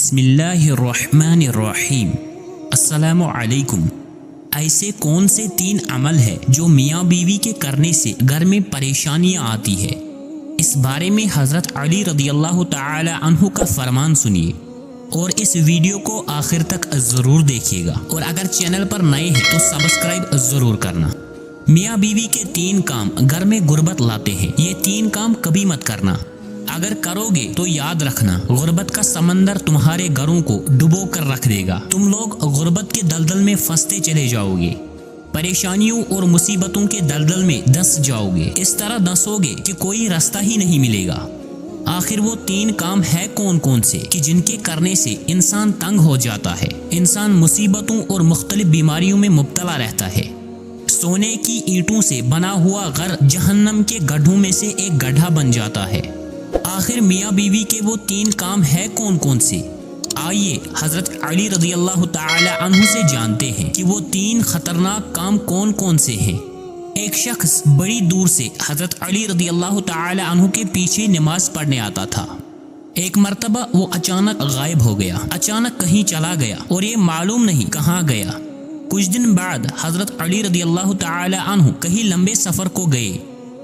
بسم اللہ الرحمن الرحیم۔ السلام علیکم۔ ایسے کون سے 3 عمل ہے جو میاں بیوی کے کرنے سے گھر میں پریشانیاں آتی ہے؟ اس بارے میں حضرت علی رضی اللہ تعالی عنہ کا فرمان سنیے اور اس ویڈیو کو آخر تک ضرور دیکھیے گا، اور اگر چینل پر نئے ہیں تو سبسکرائب ضرور کرنا۔ میاں بیوی کے 3 کام گھر میں غربت لاتے ہیں۔ یہ 3 کام کبھی مت کرنا۔ اگر کرو گے تو یاد رکھنا، غربت کا سمندر تمہارے گھروں کو ڈبو کر رکھ دے گا۔ تم لوگ غربت کے دلدل میں پھنستے چلے جاؤ گے، پریشانیوں اور مصیبتوں کے دلدل میں دھنس جاؤ گے۔ اس طرح دھنسو گے کہ کوئی راستہ ہی نہیں ملے گا۔ آخر وہ 3 کام ہے کون سے کہ جن کے کرنے سے انسان تنگ ہو جاتا ہے، انسان مصیبتوں اور مختلف بیماریوں میں مبتلا رہتا ہے۔ سونے کی اینٹوں سے بنا ہوا گھر جہنم کے گڈھوں میں سے ایک گڈھا بن جاتا ہے۔ آخر میاں بیوی کے وہ 3 کام ہے کون سے؟ آئیے حضرت علی رضی اللہ تعالی عنہ سے جانتے ہیں کہ وہ 3 خطرناک کام کون سے ہیں۔ ایک شخص بڑی دور سے حضرت علی رضی اللہ تعالی عنہ کے پیچھے نماز پڑھنے آتا تھا۔ ایک مرتبہ وہ اچانک غائب ہو گیا، اچانک کہیں چلا گیا اور یہ معلوم نہیں کہاں گیا۔ کچھ دن بعد حضرت علی رضی اللہ تعالی عنہ کہیں لمبے سفر کو گئے۔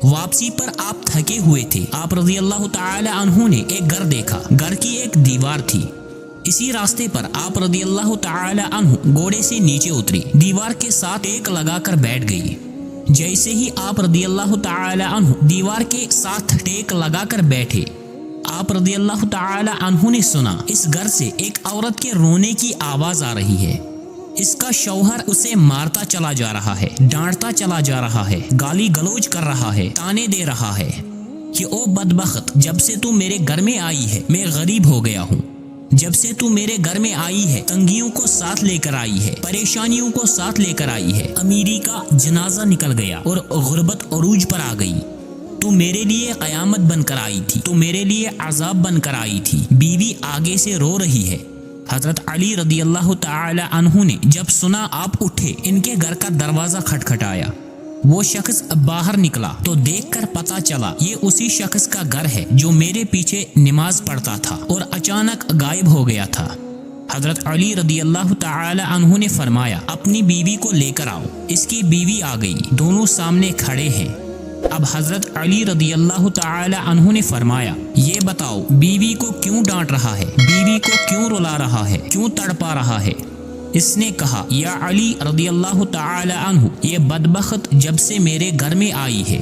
واپسی پر آپ تھکے ہوئے تھے۔ آپ رضی اللہ تعالی عنہ نے ایک گھر دیکھا۔ گھر کی ایک دیوار تھی۔ اسی راستے پر آپ رضی اللہ تعالی عنہ گھوڑے سے نیچے اتری، دیوار کے ساتھ ٹیک لگا کر بیٹھ گئی۔ جیسے ہی آپ رضی اللہ تعالی عنہ دیوار کے ساتھ ٹیک لگا کر بیٹھے، آپ رضی اللہ تعالی عنہ نے سنا اس گھر سے ایک عورت کے رونے کی آواز آ رہی ہے۔ اس کا شوہر اسے مارتا چلا جا رہا ہے، ڈانٹتا چلا جا رہا ہے، گالی گلوچ کر رہا ہے، تانے دے رہا ہے کہ او بدبخت، جب سے تو میرے گھر میں آئی ہے میں غریب ہو گیا ہوں۔ جب سے تو میرے گھر میں آئی ہے تنگیوں کو ساتھ لے کر آئی ہے، پریشانیوں کو ساتھ لے کر آئی ہے۔ امیری کا جنازہ نکل گیا اور غربت عروج پر آ گئی۔ تو میرے لیے قیامت بن کر آئی تھی، تو میرے لیے عذاب بن کر آئی تھی۔ بیوی آگے سے رو رہی ہے۔ حضرت علی رضی اللہ تعالی عنہ نے جب سنا آپ اٹھے، ان کے گھر کا دروازہ کھٹکھٹایا۔ وہ شخص باہر نکلا تو دیکھ کر پتا چلا یہ اسی شخص کا گھر ہے جو میرے پیچھے نماز پڑھتا تھا اور اچانک غائب ہو گیا تھا۔ حضرت علی رضی اللہ تعالی عنہ نے فرمایا، اپنی بیوی کو لے کر آؤ۔ اس کی بیوی آ گئی، دونوں سامنے کھڑے ہیں۔ اب حضرت علی رضی اللہ تعالی عنہ نے فرمایا، یہ بتاؤ بیوی کو کیوں ڈانٹ رہا ہے، بیوی کو کیوں رلا رہا ہے، کیوں تڑپا رہا ہے؟ اس نے کہا، یا علی رضی اللہ تعالی عنہ، یہ بدبخت جب سے میرے گھر میں آئی ہے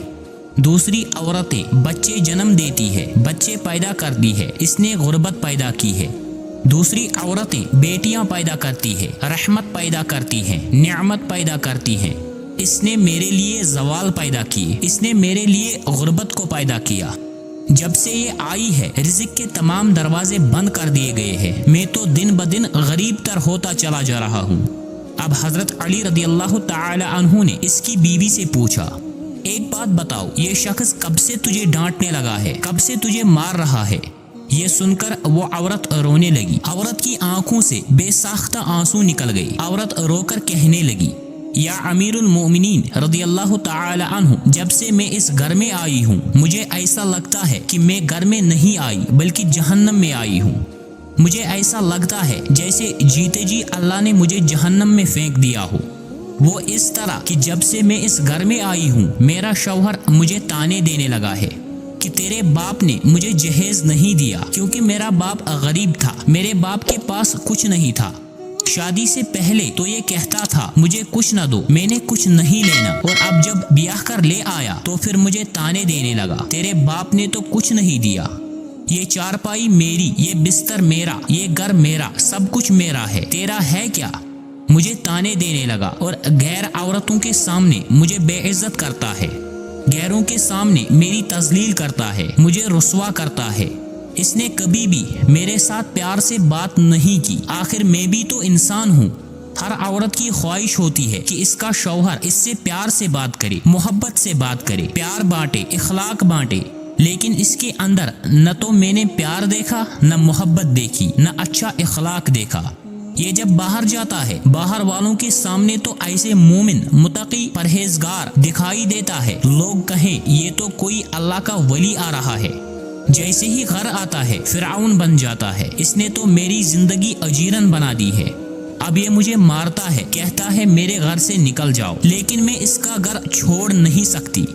دوسری عورتیں بچے جنم دیتی ہے، بچے پیدا کرتی ہے، اس نے غربت پیدا کی ہے۔ دوسری عورتیں بیٹیاں پیدا کرتی ہے، رحمت پیدا کرتی ہیں، نعمت پیدا کرتی ہیں۔ اس نے میرے لیے زوال پیدا کیے، اس نے میرے لیے غربت کو پیدا کیا۔ جب سے یہ آئی ہے رزق کے تمام دروازے بند کر دیے گئے ہیں، میں تو دن بدن غریب تر ہوتا چلا جا رہا ہوں۔ اب حضرت علی رضی اللہ تعالی عنہ نے اس کی بیوی سے پوچھا، ایک بات بتاؤ، یہ شخص کب سے تجھے ڈانٹنے لگا ہے، کب سے تجھے مار رہا ہے؟ یہ سن کر وہ عورت رونے لگی۔ عورت کی آنکھوں سے بے ساختہ آنسو نکل گئی۔ عورت رو کر کہنے لگی، یا امیر المومنین رضی اللہ تعالی عنہ، جب سے میں اس گھر میں آئی ہوں مجھے ایسا لگتا ہے کہ میں گھر میں نہیں آئی بلکہ جہنم میں آئی ہوں۔ مجھے ایسا لگتا ہے جیسے جیتے جی اللہ نے مجھے جہنم میں پھینک دیا ہو۔ وہ اس طرح کہ جب سے میں اس گھر میں آئی ہوں میرا شوہر مجھے تانے دینے لگا ہے کہ تیرے باپ نے مجھے جہیز نہیں دیا، کیونکہ میرا باپ غریب تھا، میرے باپ کے پاس کچھ نہیں تھا۔ شادی سے پہلے تو یہ کہتا تھا مجھے کچھ نہ دو، میں نے کچھ نہیں لینا، اور اب جب بیاہ کر لے آیا تو پھر مجھے تانے دینے لگا، تیرے باپ نے تو کچھ نہیں دیا۔ یہ چارپائی میری، یہ بستر میرا، یہ گھر میرا، سب کچھ میرا ہے، تیرا ہے کیا؟ مجھے تانے دینے لگا اور غیر عورتوں کے سامنے مجھے بے عزت کرتا ہے، غیروں کے سامنے میری تذلیل کرتا ہے، مجھے رسوا کرتا ہے۔ اس نے کبھی بھی میرے ساتھ پیار سے بات نہیں کی۔ آخر میں بھی تو انسان ہوں۔ ہر عورت کی خواہش ہوتی ہے کہ اس کا شوہر اس سے پیار سے بات کرے، محبت سے بات کرے، پیار بانٹے، اخلاق بانٹے، لیکن اس کے اندر نہ تو میں نے پیار دیکھا، نہ محبت دیکھی، نہ اچھا اخلاق دیکھا۔ یہ جب باہر جاتا ہے باہر والوں کے سامنے تو ایسے مومن، متقی، پرہیزگار دکھائی دیتا ہے، لوگ کہیں یہ تو کوئی اللہ کا ولی آ رہا ہے، جیسے ہی گھر آتا ہے فرعون بن جاتا ہے، اس نے تو میری زندگی اجیرن بنا دی ہے، اب یہ مجھے مارتا ہے، کہتا ہے میرے گھر سے نکل جاؤ، لیکن میں اس کا گھر چھوڑ نہیں سکتی۔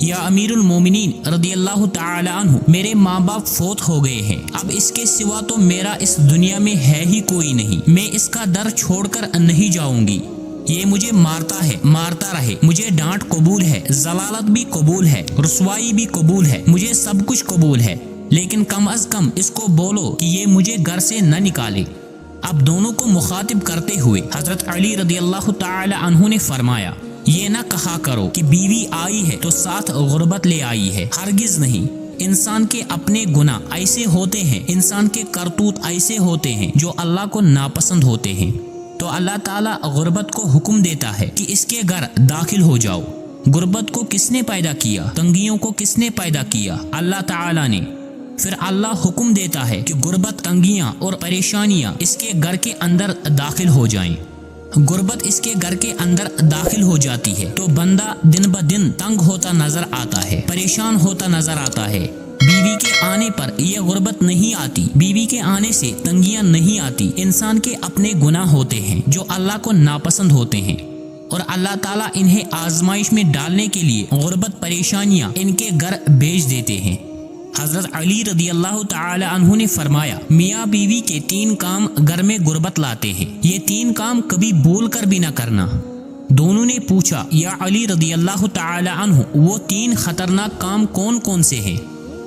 یا امیر المومنین رضی اللہ تعالی عنہ، میرے ماں باپ فوت ہو گئے ہیں، اب اس کے سوا تو میرا اس دنیا میں ہے ہی کوئی نہیں، میں اس کا در چھوڑ کر نہیں جاؤں گی، یہ مجھے مارتا ہے، مارتا رہے، مجھے ڈانٹ قبول ہے، ضلالت بھی قبول ہے، رسوائی بھی قبول ہے، مجھے سب کچھ قبول ہے، لیکن کم از کم اس کو بولو کہ یہ مجھے گھر سے نہ نکالے۔ اب دونوں کو مخاطب کرتے ہوئے حضرت علی رضی اللہ تعالی عنہ نے فرمایا، یہ نہ کہا کرو کہ بیوی آئی ہے تو ساتھ غربت لے آئی ہے، ہرگز نہیں۔ انسان کے اپنے گناہ ایسے ہوتے ہیں، انسان کے کرتوت ایسے ہوتے ہیں جو اللہ کو ناپسند ہوتے ہیں، تو اللہ تعالیٰ غربت کو حکم دیتا ہے کہ اس کے گھر داخل ہو جاؤ۔ غربت کو کس نے پیدا کیا؟ تنگیوں کو کس نے پیدا کیا؟ اللہ تعالیٰ نے۔ پھر اللہ حکم دیتا ہے کہ غربت، تنگیاں اور پریشانیاں اس کے گھر کے اندر داخل ہو جائیں۔ غربت اس کے گھر کے اندر داخل ہو جاتی ہے تو بندہ دن بدن تنگ ہوتا نظر آتا ہے، پریشان ہوتا نظر آتا ہے۔ بیوی کے آنے پر یہ غربت نہیں آتی، بیوی کے آنے سے تنگیاں نہیں آتی، انسان کے اپنے گناہ ہوتے ہیں جو اللہ کو ناپسند ہوتے ہیں، اور اللہ تعالیٰ انہیں آزمائش میں ڈالنے کے لیے غربت، پریشانیاں ان کے گھر بھیج دیتے ہیں۔ حضرت علی رضی اللہ تعالی عنہ نے فرمایا، میاں بیوی کے 3 کام گھر میں غربت لاتے ہیں، یہ 3 کام کبھی بول کر بھی نہ کرنا۔ دونوں نے پوچھا، یا علی رضی اللہ تعالی عنہ، وہ 3 خطرناک کام کون کون سے ہیں؟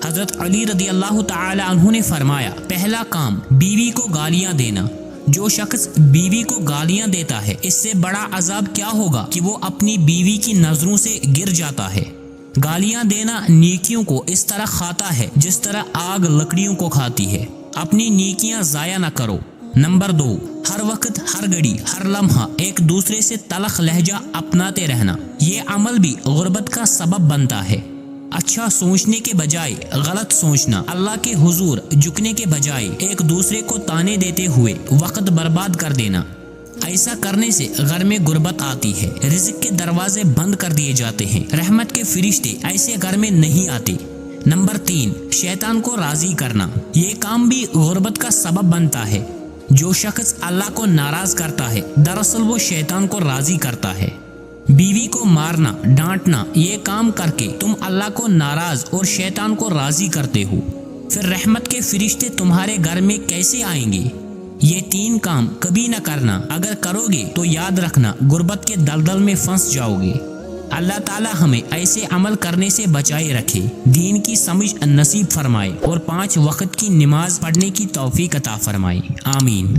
حضرت علی رضی اللہ تعالی عنہ نے فرمایا، پہلا کام بیوی کو گالیاں دینا۔ جو شخص بیوی کو گالیاں دیتا ہے، اس سے بڑا عذاب کیا ہوگا کہ وہ اپنی بیوی کی نظروں سے گر جاتا ہے۔ گالیاں دینا نیکیوں کو اس طرح کھاتا ہے جس طرح آگ لکڑیوں کو کھاتی ہے۔ اپنی نیکیاں ضائع نہ کرو۔ نمبر 2، ہر وقت، ہر گھڑی، ہر لمحہ ایک دوسرے سے تلخ لہجہ اپناتے رہنا، یہ عمل بھی غربت کا سبب بنتا ہے۔ اچھا سوچنے کے بجائے غلط سوچنا، اللہ کے حضور جھکنے کے بجائے ایک دوسرے کو تانے دیتے ہوئے وقت برباد کر دینا، ایسا کرنے سے گھر میں غربت آتی ہے، رزق کے دروازے بند کر دیے جاتے ہیں، رحمت کے فرشتے ایسے گھر میں نہیں آتے۔ نمبر 3، شیطان کو راضی کرنا، یہ کام بھی غربت کا سبب بنتا ہے۔ جو شخص اللہ کو ناراض کرتا ہے، دراصل وہ شیطان کو راضی کرتا ہے۔ بیوی کو مارنا، ڈانٹنا، یہ کام کر کے تم اللہ کو ناراض اور شیطان کو راضی کرتے ہو، پھر رحمت کے فرشتے تمہارے گھر میں کیسے آئیں گے؟ یہ 3 کام کبھی نہ کرنا، اگر کرو گے تو یاد رکھنا غربت کے دلدل میں پھنس جاؤ گے۔ اللہ تعالی ہمیں ایسے عمل کرنے سے بچائے رکھے، دین کی سمجھ نصیب فرمائے اور 5 وقت کی نماز پڑھنے کی توفیق عطا فرمائے، آمین۔